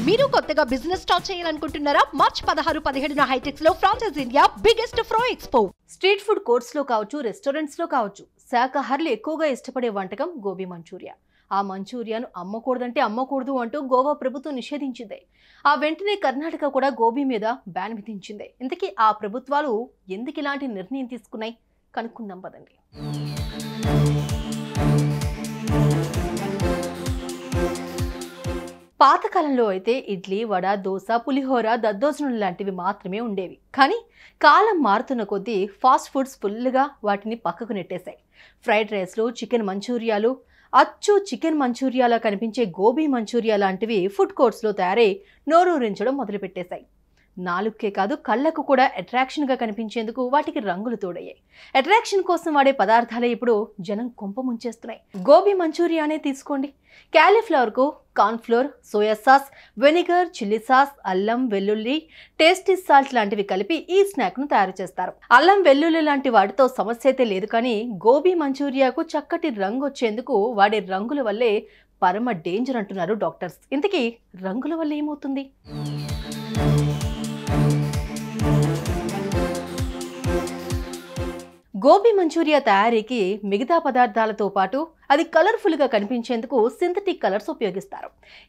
మీరు కొత్తగా business start చేయాలనుకుంటున్నారా? మార్చ్ 16-17 హైటెక్స్ లో franchise India biggest ఫ్రో expo. Street food courts లో కావచ్చు, రెస్టారెంట్స్ లో కావచ్చు, శాకాహారులు ఎక్కువగా ఇష్టపడే వంటకం గోబీ మంచూరియా. ఆ మంచూరియాను అమ్మకూడదంటే అమ్మకూడదు అంటూ గోవా ప్రభుత్వం నిషేధించింది. ఆ వెంటనే కర్ణాటక కూడా గోబీ మీద బ్యాన్ విధించింది. ఇంతకీ ఆ ప్రభుత్వాలు ఎందుకు ఇలాంటి నిర్ణయం తీసుకున్నాయి కనుక్కుందాం పదండి. పాతకాలంలో అయితే ఇడ్లీ, వడ, దోశ, పులిహోర, దద్దోజనం లాంటివి మాత్రమే ఉండేవి. కానీ కాలం మారుతున్న కొద్దీ ఫాస్ట్ ఫుడ్స్ ఫుల్గా వాటిని పక్కకు నెట్టేశాయి. ఫ్రైడ్ రైస్లు, చికెన్ మంచూరియాలు, అచ్చు చికెన్ మంచూరియాలా కనిపించే గోబీ మంచూరియా లాంటివి ఫుడ్ కోర్ట్స్లో తయారై నోరూరించడం మొదలుపెట్టేశాయి. నాలుగుకే కాదు, కళ్ళకు కూడా అట్రాక్షన్గా కనిపించేందుకు వాటికి రంగులు తోడయ్యాయి. అట్రాక్షన్ కోసం వాడే పదార్థాలే ఇప్పుడు జనం కొంప ముంచేస్తున్నాయి. గోబీ మంచూరియానే తీసుకోండి. క్యాలీఫ్లవర్కు cornflour, soya sauce, vinegar, chilli sauce, అల్లం, వెల్లుల్లి, టేస్టీ సాల్ట్ లాంటివి కలిపి ఈ స్నాక్ను తయారు చేస్తారు. అల్లం, వెల్లుల్లి లాంటి వాటితో సమస్య అయితే లేదు, కానీ గోబీ మంచూరియాకు చక్కటి రంగు వచ్చేందుకు వాడే రంగుల వల్లే పరమ డేంజర్ అంటున్నారు డాక్టర్స్. ఇంతకీ రంగుల వల్ల ఏమవుతుంది? గోబీ మంచూరియా తయారీకి మిగతా పదార్థాలతో పాటు అది కలర్ఫుల్గా కనిపించేందుకు సింథటిక్ కలర్స్ ఉపయోగిస్తారు.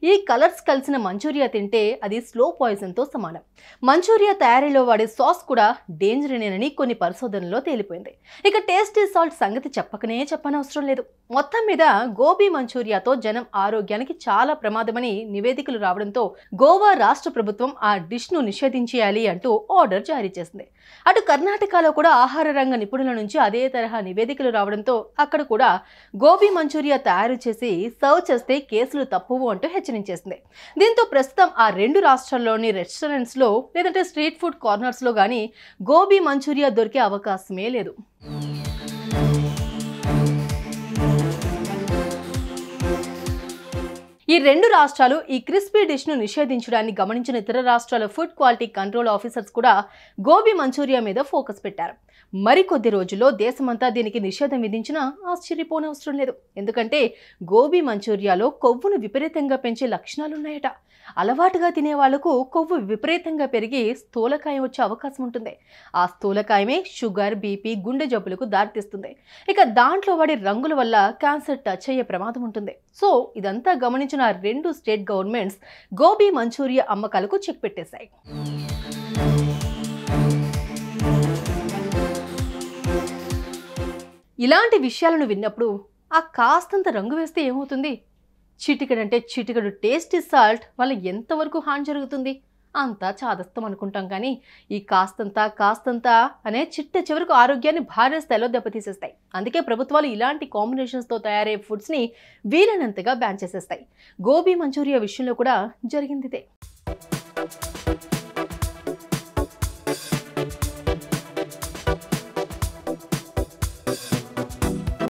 ఈ కలర్స్ కలిసిన మంచూరియా తింటే అది స్లో పాయిజన్తో సమానం. మంచూరియా తయారీలో వాడే సాస్ కూడా డేంజరేనేనని కొన్ని పరిశోధనల్లో తేలిపోయింది. ఇక టేస్టీ సాల్ట్ సంగతి చెప్పనవసరం లేదు. మొత్తం మీద గోబీ మంచూరియాతో జనం ఆరోగ్యానికి చాలా ప్రమాదమని నివేదికలు రావడంతో గోవా రాష్ట్ర ప్రభుత్వం ఆ డిష్ను నిషేధించేయాలి అంటూ ఆర్డర్ జారీ చేసింది. అటు కర్ణాటకలో కూడా ఆహార రంగ నిపుణుల నుంచి అదే తరహా నివేదికలు రావడంతో అక్కడ కూడా గోబీ మంచూరియా తయారు చేసి సర్వ్ చేస్తే కేసులు తప్పువు అంటూ హెచ్చరించేసింది. దీంతో ప్రస్తుతం ఆ రెండు రాష్ట్రాల్లోని రెస్టారెంట్స్లో లేదంటే స్ట్రీట్ ఫుడ్ కార్నర్స్లో కానీ గోబీ మంచూరియా దొరికే అవకాశమే లేదు. ఈ రెండు రాష్ట్రాలు ఈ క్రిస్పీ డిష్ను నిషేధించడాన్ని గమనించిన ఇతర రాష్ట్రాల ఫుడ్ క్వాలిటీ కంట్రోల్ ఆఫీసర్స్ కూడా గోబీ మంచూరియా మీద ఫోకస్ పెట్టారు. మరికొద్ది రోజుల్లో దేశమంతా దీనికి నిషేధం విధించినా ఆశ్చర్యపోనవసరం లేదు. ఎందుకంటే గోబీ మంచూరియాలో కొవ్వును విపరీతంగా పెంచే లక్షణాలున్నాయట. అలవాటుగా తినే వాళ్లకు కొవ్వు విపరీతంగా పెరిగి స్థూలకాయం వచ్చే అవకాశం ఉంటుంది. ఆ స్థూలకాయమే షుగర్, బీపీ, గుండె జబ్బులకు దారితీస్తుంది. ఇక దాంట్లో వాడే రంగుల వల్ల క్యాన్సర్ టచ్ అయ్యే ప్రమాదం ఉంటుంది. సో ఇదంతా గమనించిన రెండు స్టేట్ గవర్నమెంట్స్ గోబీ మంచూరియా అమ్మకాలకు చెక్ పెట్టేశాయి. ఇలాంటి విషయాలను విన్నప్పుడు ఆ కాస్తంత రంగు వేస్తే ఏమవుతుంది? చిటికెడంటే చిటికెడు టేస్టీ సాల్ట్ వల్ల ఎంతవరకు హాని జరుగుతుంది? అంతా చాదస్తం అనుకుంటాం, కానీ ఈ కాస్తంత అనే చివరకు ఆరోగ్యాన్ని భారీ స్థాయిలో దెబ్బతీసేస్తాయి. అందుకే ప్రభుత్వాలు ఇలాంటి కాంబినేషన్స్తో తయారయ్యే ఫుడ్స్ని వీలైనంతగా బ్యాన్ చేసేస్తాయి. గోబీ మంచూరియా విషయంలో కూడా జరిగింది ఇదే.